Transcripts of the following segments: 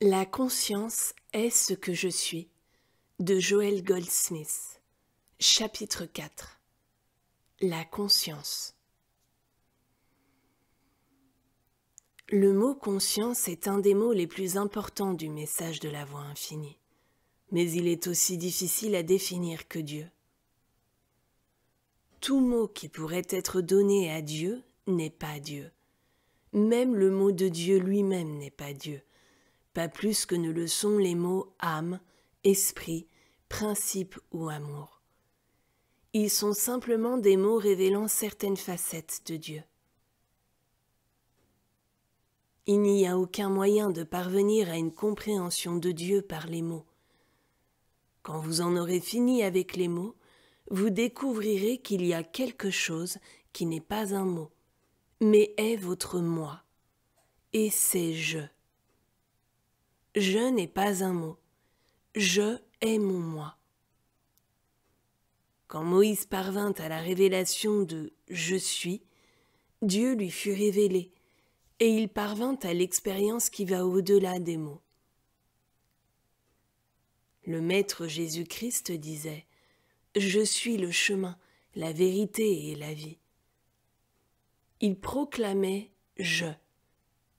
La conscience est ce que je suis, de Joel Goldsmith. Chapitre 4. La conscience. Le mot conscience est un des mots les plus importants du message de la voix infinie, mais il est aussi difficile à définir que Dieu. Tout mot qui pourrait être donné à Dieu n'est pas Dieu. Même le mot de Dieu lui-même n'est pas Dieu, pas plus que ne le sont les mots âme, esprit, principe ou amour. Ils sont simplement des mots révélant certaines facettes de Dieu. Il n'y a aucun moyen de parvenir à une compréhension de Dieu par les mots. Quand vous en aurez fini avec les mots, vous découvrirez qu'il y a quelque chose qui n'est pas un mot, mais est votre moi, et c'est je. Je n'est pas un mot, je est mon moi. Quand Moïse parvint à la révélation de « je suis », Dieu lui fut révélé, et il parvint à l'expérience qui va au-delà des mots. Le Maître Jésus-Christ disait « Je suis le chemin, la vérité et la vie ». Il proclamait « je »,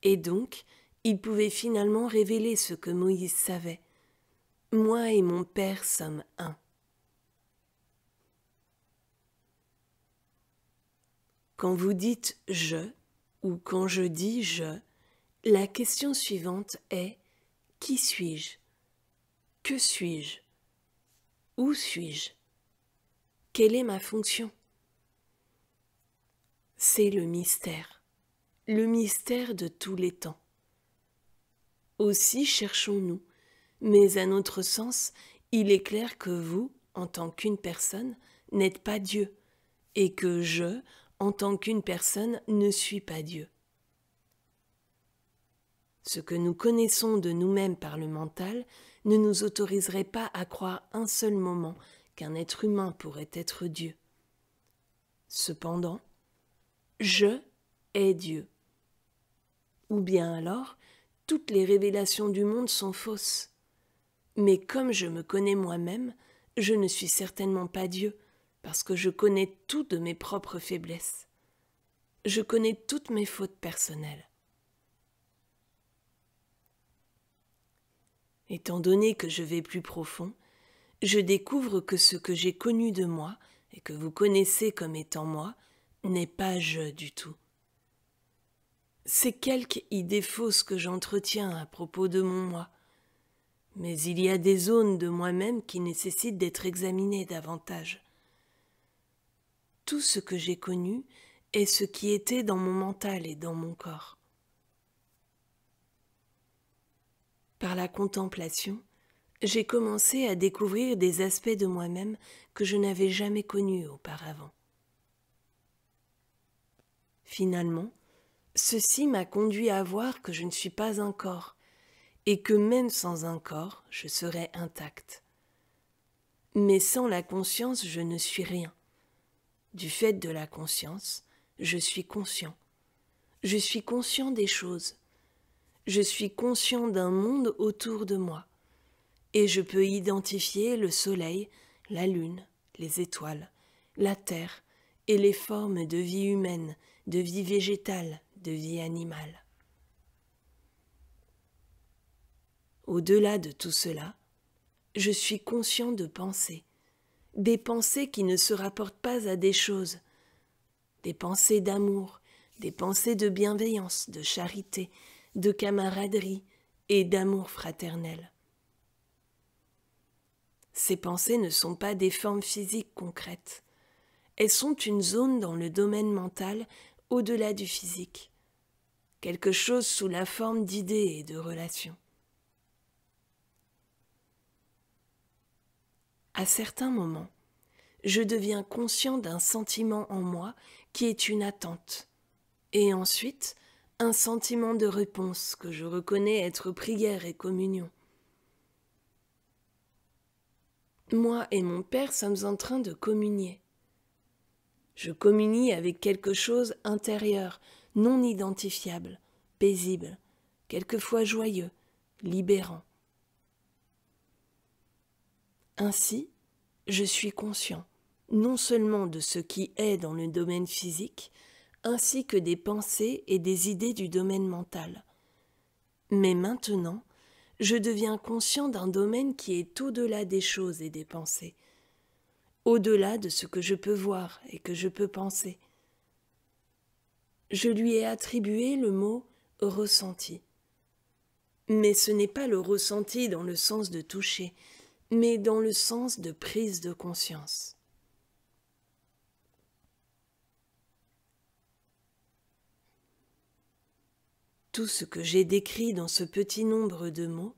et donc il pouvait finalement révéler ce que Moïse savait. « Moi et mon Père sommes un ». Quand vous dites « je » ou quand je dis « je », la question suivante est « qui suis-je ? Que suis-je ? Où suis-je ? Quelle est ma fonction ? » C'est le mystère de tous les temps. Aussi cherchons-nous, mais à notre sens, il est clair que vous, en tant qu'une personne, n'êtes pas Dieu, et que je, en tant qu'une personne, ne suis pas Dieu. Ce que nous connaissons de nous-mêmes par le mental ne nous autoriserait pas à croire un seul moment qu'un être humain pourrait être Dieu. Cependant, je est Dieu. Ou bien alors, toutes les révélations du monde sont fausses. Mais comme je me connais moi-même, je ne suis certainement pas Dieu, parce que je connais tout de mes propres faiblesses. Je connais toutes mes fautes personnelles. Étant donné que je vais plus profond, je découvre que ce que j'ai connu de moi, et que vous connaissez comme étant moi, n'est pas je du tout. C'est quelque idée fausse que j'entretiens à propos de mon moi, mais il y a des zones de moi-même qui nécessitent d'être examinées davantage. Tout ce que j'ai connu est ce qui était dans mon mental et dans mon corps. Par la contemplation, j'ai commencé à découvrir des aspects de moi-même que je n'avais jamais connus auparavant. Finalement, ceci m'a conduit à voir que je ne suis pas un corps, et que même sans un corps, je serais intacte. Mais sans la conscience, je ne suis rien. Du fait de la conscience, je suis conscient. Je suis conscient des choses. Je suis conscient d'un monde autour de moi. Et je peux identifier le soleil, la lune, les étoiles, la terre et les formes de vie humaine, de vie végétale, de vie animale. Au-delà de tout cela, je suis conscient de pensées, des pensées qui ne se rapportent pas à des choses, des pensées d'amour, des pensées de bienveillance, de charité, de camaraderie et d'amour fraternel. Ces pensées ne sont pas des formes physiques concrètes. Elles sont une zone dans le domaine mental au-delà du physique, quelque chose sous la forme d'idées et de relations. À certains moments, je deviens conscient d'un sentiment en moi qui est une attente, et ensuite un sentiment de réponse que je reconnais être prière et communion. Moi et mon Père sommes en train de communier. Je communie avec quelque chose intérieur, non identifiable, paisible, quelquefois joyeux, libérant. Ainsi, je suis conscient non seulement de ce qui est dans le domaine physique, ainsi que des pensées et des idées du domaine mental. Mais maintenant, je deviens conscient d'un domaine qui est au-delà des choses et des pensées, au-delà de ce que je peux voir et que je peux penser. Je lui ai attribué le mot « ressenti ». Mais ce n'est pas le ressenti dans le sens de toucher, mais dans le sens de prise de conscience. Tout ce que j'ai décrit dans ce petit nombre de mots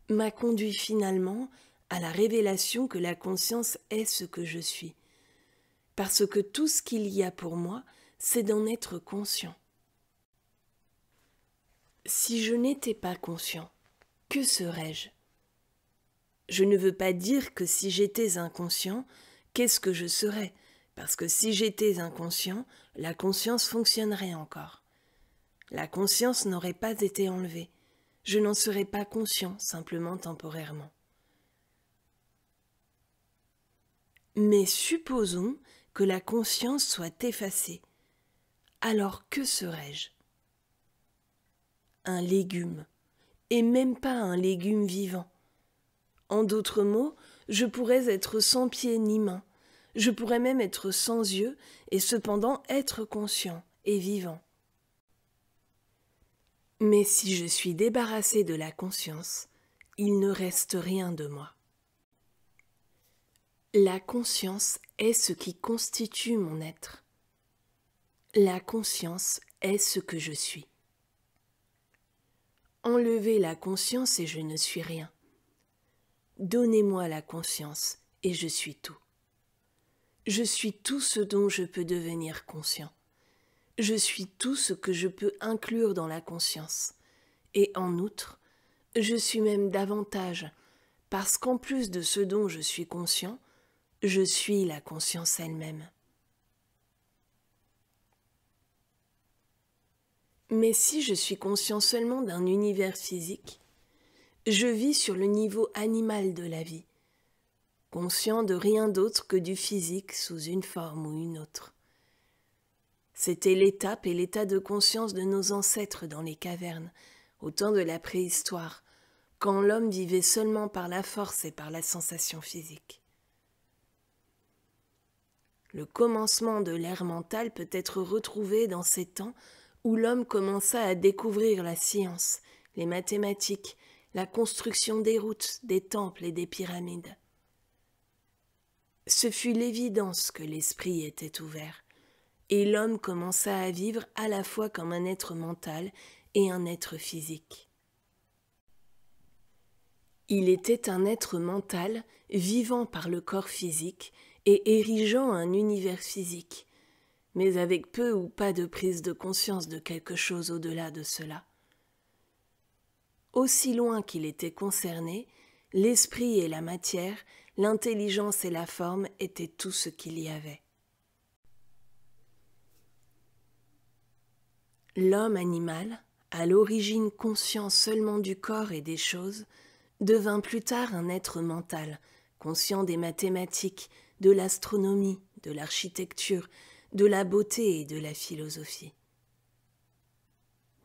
m'a conduit finalement à la révélation que la conscience est ce que je suis, parce que tout ce qu'il y a pour moi, c'est d'en être conscient. Si je n'étais pas conscient, que serais-je ? Je ne veux pas dire que si j'étais inconscient, qu'est-ce que je serais ? Parce que si j'étais inconscient, la conscience fonctionnerait encore. La conscience n'aurait pas été enlevée. Je n'en serais pas conscient, simplement temporairement. Mais supposons que la conscience soit effacée. Alors que serais-je ? Un légume, et même pas un légume vivant. En d'autres mots, je pourrais être sans pieds ni mains, je pourrais même être sans yeux et cependant être conscient et vivant. Mais si je suis débarrassé de la conscience, il ne reste rien de moi. La conscience est ce qui constitue mon être. La conscience est ce que je suis. Enlevez la conscience et je ne suis rien. Donnez-moi la conscience et je suis tout. Je suis tout ce dont je peux devenir conscient. Je suis tout ce que je peux inclure dans la conscience. Et en outre, je suis même davantage, parce qu'en plus de ce dont je suis conscient, je suis la conscience elle-même. Mais si je suis conscient seulement d'un univers physique, je vis sur le niveau animal de la vie, conscient de rien d'autre que du physique sous une forme ou une autre. C'était l'étape et l'état de conscience de nos ancêtres dans les cavernes, au temps de la préhistoire, quand l'homme vivait seulement par la force et par la sensation physique. Le commencement de l'ère mentale peut être retrouvé dans ces temps où l'homme commença à découvrir la science, les mathématiques, la construction des routes, des temples et des pyramides. Ce fut l'évidence que l'esprit était ouvert, et l'homme commença à vivre à la fois comme un être mental et un être physique. Il était un être mental vivant par le corps physique et érigeant un univers physique, mais avec peu ou pas de prise de conscience de quelque chose au-delà de cela. Aussi loin qu'il était concerné, l'esprit et la matière, l'intelligence et la forme étaient tout ce qu'il y avait. L'homme animal, à l'origine conscient seulement du corps et des choses, devint plus tard un être mental, conscient des mathématiques, de l'astronomie, de l'architecture, de la beauté et de la philosophie.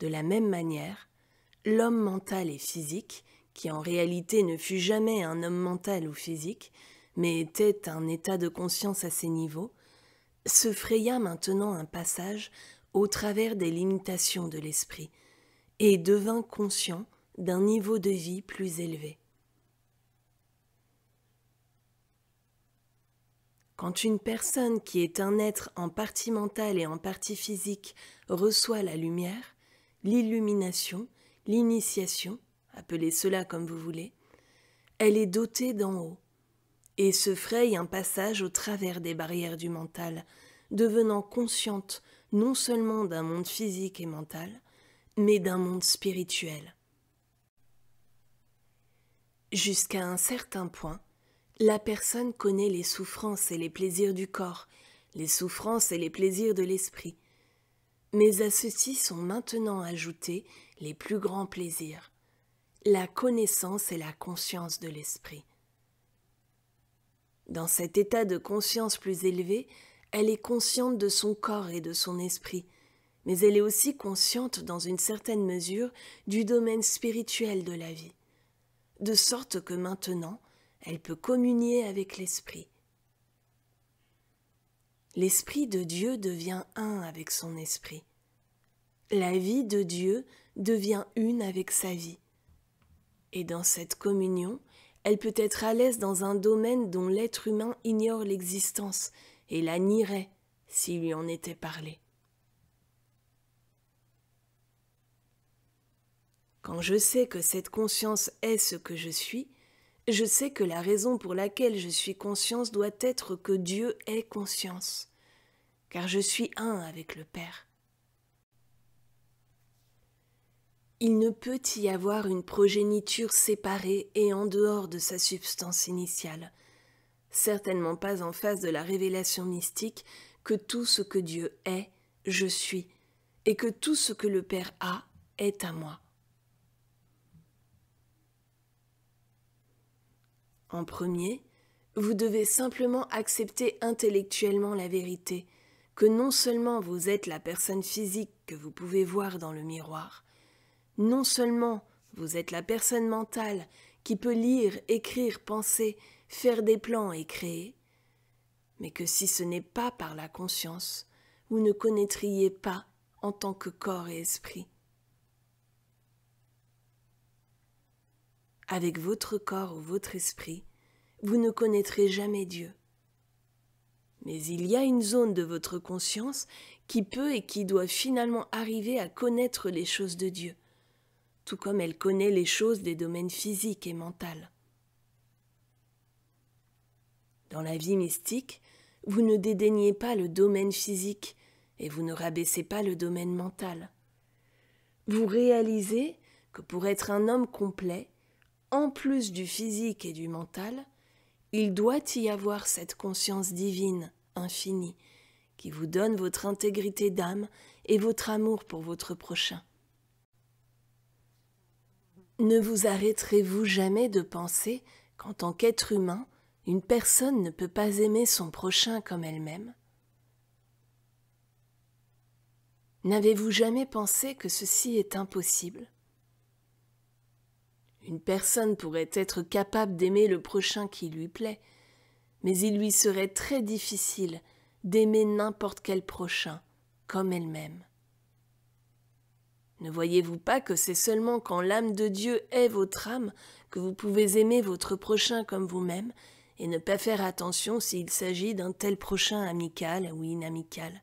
De la même manière, l'homme mental et physique, qui en réalité ne fut jamais un homme mental ou physique, mais était un état de conscience à ces niveaux, se fraya maintenant un passage au travers des limitations de l'esprit et devint conscient d'un niveau de vie plus élevé. Quand une personne qui est un être en partie mental et en partie physique reçoit la lumière, l'illumination, l'initiation, appelez cela comme vous voulez, elle est dotée d'en haut et se fraye un passage au travers des barrières du mental, devenant consciente non seulement d'un monde physique et mental, mais d'un monde spirituel. Jusqu'à un certain point, la personne connaît les souffrances et les plaisirs du corps, les souffrances et les plaisirs de l'esprit. Mais à ceux-ci sont maintenant ajoutés les plus grands plaisirs, la connaissance et la conscience de l'esprit. Dans cet état de conscience plus élevé, elle est consciente de son corps et de son esprit, mais elle est aussi consciente dans une certaine mesure du domaine spirituel de la vie, de sorte que maintenant, elle peut communier avec l'esprit. L'esprit de Dieu devient un avec son esprit. La vie de Dieu devient une avec sa vie. Et dans cette communion, elle peut être à l'aise dans un domaine dont l'être humain ignore l'existence et la nierait s'il lui en était parlé. Quand je sais que cette conscience est ce que je suis, je sais que la raison pour laquelle je suis conscience doit être que Dieu est conscience, car je suis un avec le Père. Il ne peut y avoir une progéniture séparée et en dehors de sa substance initiale, certainement pas en face de la révélation mystique que tout ce que Dieu est, je suis, et que tout ce que le Père a est à moi. En premier, vous devez simplement accepter intellectuellement la vérité, que non seulement vous êtes la personne physique que vous pouvez voir dans le miroir, non seulement vous êtes la personne mentale qui peut lire, écrire, penser, faire des plans et créer, mais que si ce n'est pas par la conscience, vous ne connaîtriez pas en tant que corps et esprit. Avec votre corps ou votre esprit, vous ne connaîtrez jamais Dieu. Mais il y a une zone de votre conscience qui peut et qui doit finalement arriver à connaître les choses de Dieu, tout comme elle connaît les choses des domaines physiques et mentaux. Dans la vie mystique, vous ne dédaignez pas le domaine physique et vous ne rabaissez pas le domaine mental. Vous réalisez que pour être un homme complet, en plus du physique et du mental, il doit y avoir cette conscience divine, infinie, qui vous donne votre intégrité d'âme et votre amour pour votre prochain. Ne vous arrêterez-vous jamais de penser qu'en tant qu'être humain, une personne ne peut pas aimer son prochain comme elle-même? N'avez-vous jamais pensé que ceci est impossible? Une personne pourrait être capable d'aimer le prochain qui lui plaît, mais il lui serait très difficile d'aimer n'importe quel prochain comme elle-même. Ne voyez-vous pas que c'est seulement quand l'âme de Dieu est votre âme que vous pouvez aimer votre prochain comme vous-même et ne pas faire attention s'il s'agit d'un tel prochain amical ou inamical,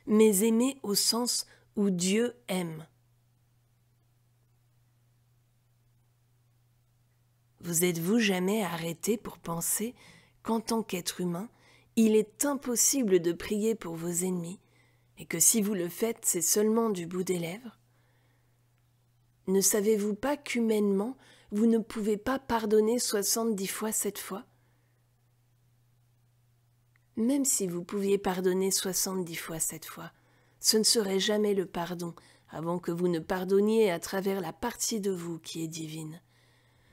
mais aimer au sens où Dieu aime. Vous êtes-vous jamais arrêté pour penser qu'en tant qu'être humain, il est impossible de prier pour vos ennemis et que si vous le faites, c'est seulement du bout des lèvres? Ne savez-vous pas qu'humainement, vous ne pouvez pas pardonner 70 fois 7 fois? Même si vous pouviez pardonner 70 fois 7 fois, ce ne serait jamais le pardon avant que vous ne pardonniez à travers la partie de vous qui est divine.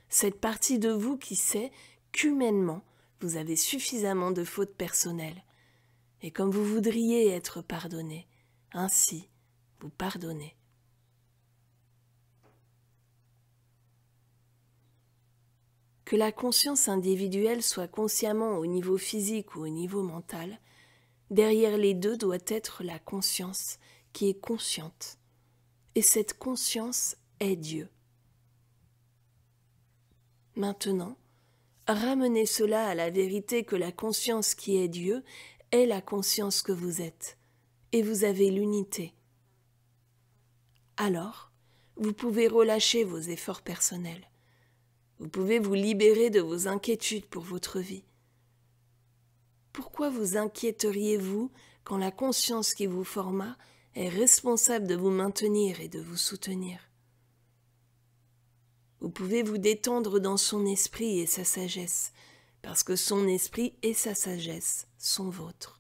Cette partie de vous qui sait qu'humainement, vous avez suffisamment de fautes personnelles. Et comme vous voudriez être pardonné, ainsi vous pardonnez. Que la conscience individuelle soit consciemment au niveau physique ou au niveau mental, derrière les deux doit être la conscience qui est consciente. Et cette conscience est Dieu. Maintenant, ramenez cela à la vérité que la conscience qui est Dieu est la conscience que vous êtes, et vous avez l'unité. Alors, vous pouvez relâcher vos efforts personnels. Vous pouvez vous libérer de vos inquiétudes pour votre vie. Pourquoi vous inquiéteriez-vous quand la conscience qui vous forma est responsable de vous maintenir et de vous soutenir? Vous pouvez vous détendre dans son esprit et sa sagesse, parce que son esprit et sa sagesse sont vôtres.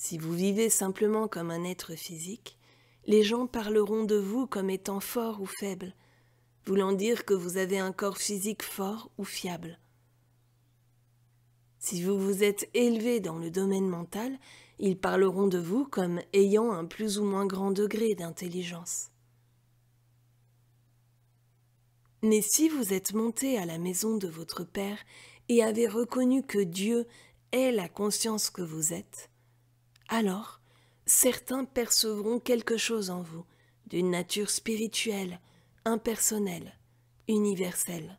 Si vous vivez simplement comme un être physique, les gens parleront de vous comme étant fort ou faible, voulant dire que vous avez un corps physique fort ou fiable. Si vous vous êtes élevé dans le domaine mental, ils parleront de vous comme ayant un plus ou moins grand degré d'intelligence. Mais si vous êtes monté à la maison de votre Père et avez reconnu que Dieu est la conscience que vous êtes, alors certains percevront quelque chose en vous, d'une nature spirituelle, impersonnelle, universelle.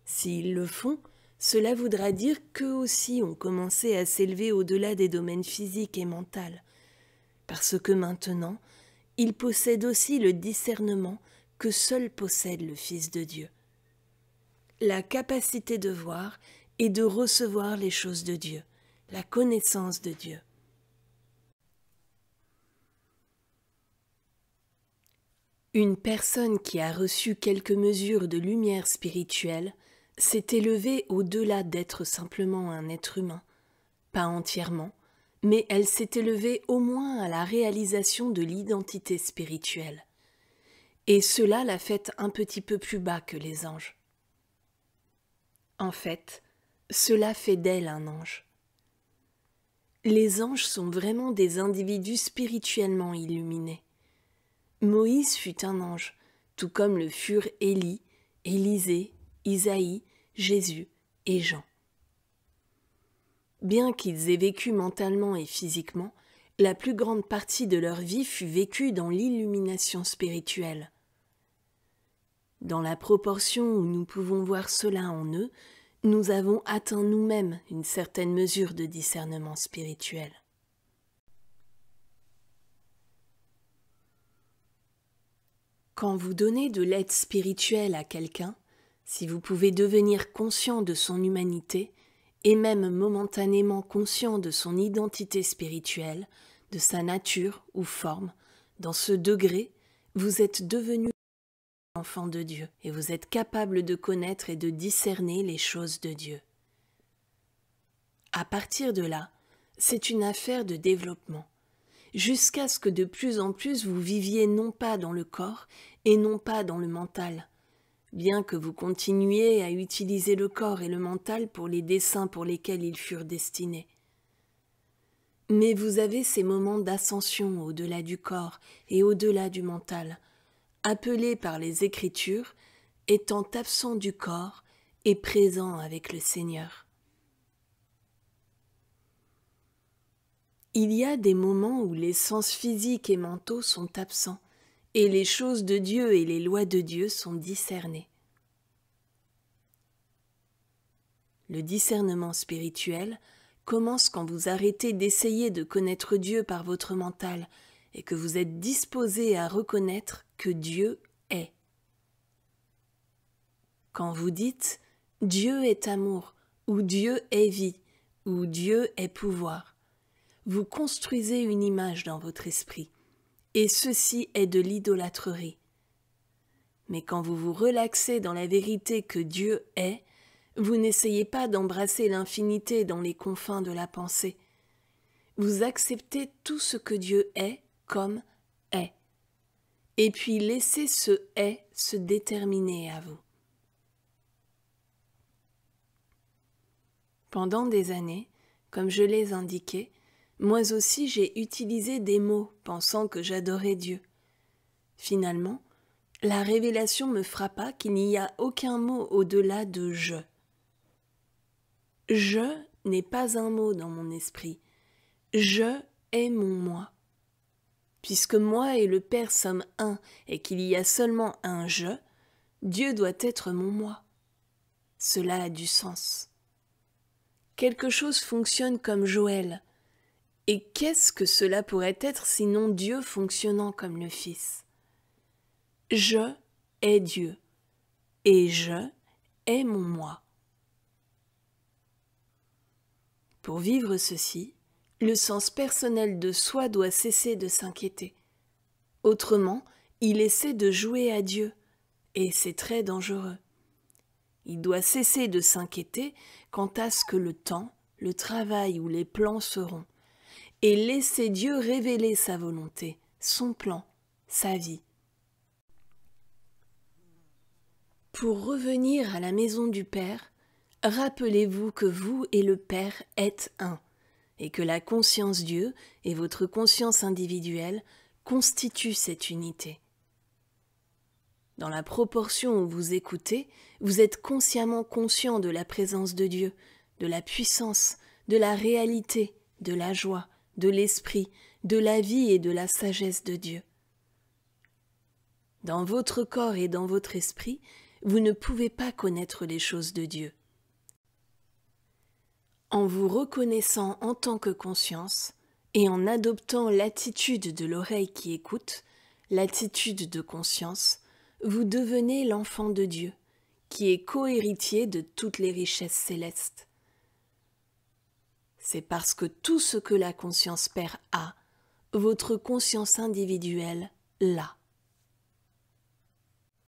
S'ils le font, cela voudra dire qu'eux aussi ont commencé à s'élever au-delà des domaines physiques et mentaux, parce que maintenant, ils possèdent aussi le discernement que seul possède le Fils de Dieu. La capacité de voir et de recevoir les choses de Dieu, la connaissance de Dieu. Une personne qui a reçu quelques mesures de lumière spirituelle s'est élevée au-delà d'être simplement un être humain, pas entièrement, mais elle s'est élevée au moins à la réalisation de l'identité spirituelle. Et cela l'a faite un petit peu plus bas que les anges. En fait, cela fait d'elle un ange. Les anges sont vraiment des individus spirituellement illuminés. Moïse fut un ange, tout comme le furent Élie, Élisée, Isaïe, Jésus et Jean. Bien qu'ils aient vécu mentalement et physiquement, la plus grande partie de leur vie fut vécue dans l'illumination spirituelle. Dans la proportion où nous pouvons voir cela en eux, nous avons atteint nous-mêmes une certaine mesure de discernement spirituel. Quand vous donnez de l'aide spirituelle à quelqu'un, si vous pouvez devenir conscient de son humanité, et même momentanément conscient de son identité spirituelle, de sa nature ou forme, dans ce degré, vous êtes devenu enfant de Dieu et vous êtes capable de connaître et de discerner les choses de Dieu. À partir de là, c'est une affaire de développement, jusqu'à ce que de plus en plus vous viviez non pas dans le corps et non pas dans le mental, bien que vous continuiez à utiliser le corps et le mental pour les desseins pour lesquels ils furent destinés. Mais vous avez ces moments d'ascension au-delà du corps et au-delà du mental, appelés par les Écritures, étant absents du corps et présents avec le Seigneur. Il y a des moments où les sens physiques et mentaux sont absents, et les choses de Dieu et les lois de Dieu sont discernées. Le discernement spirituel commence quand vous arrêtez d'essayer de connaître Dieu par votre mental et que vous êtes disposé à reconnaître que Dieu est. Quand vous dites « Dieu est amour » ou « Dieu est vie » ou « Dieu est pouvoir », vous construisez une image dans votre esprit, et ceci est de l'idolâtrerie. Mais quand vous vous relaxez dans la vérité que Dieu est, vous n'essayez pas d'embrasser l'infinité dans les confins de la pensée. Vous acceptez tout ce que Dieu est comme est, et puis laissez ce « est » se déterminer à vous. Pendant des années, comme je l'ai indiqué, moi aussi j'ai utilisé des mots pensant que j'adorais Dieu. Finalement, la révélation me frappa qu'il n'y a aucun mot au-delà de « je ». « Je » n'est pas un mot dans mon esprit. « Je » est mon moi. Puisque moi et le Père sommes un et qu'il y a seulement un « je », Dieu doit être mon moi. Cela a du sens. Quelque chose fonctionne comme Joël. Et qu'est-ce que cela pourrait être sinon Dieu fonctionnant comme le Fils ? Je est Dieu et je est mon moi. Pour vivre ceci, le sens personnel de soi doit cesser de s'inquiéter. Autrement, il essaie de jouer à Dieu, et c'est très dangereux. Il doit cesser de s'inquiéter quant à ce que le temps, le travail ou les plans seront, et laissez Dieu révéler sa volonté, son plan, sa vie. Pour revenir à la maison du Père, rappelez-vous que vous et le Père êtes un, et que la conscience Dieu et votre conscience individuelle constituent cette unité. Dans la proportion où vous écoutez, vous êtes consciemment conscient de la présence de Dieu, de la puissance, de la réalité, de la joie, de l'esprit, de la vie et de la sagesse de Dieu. Dans votre corps et dans votre esprit, vous ne pouvez pas connaître les choses de Dieu. En vous reconnaissant en tant que conscience et en adoptant l'attitude de l'oreille qui écoute, l'attitude de conscience, vous devenez l'enfant de Dieu, qui est co-héritier de toutes les richesses célestes. C'est parce que tout ce que la conscience Père a, votre conscience individuelle l'a.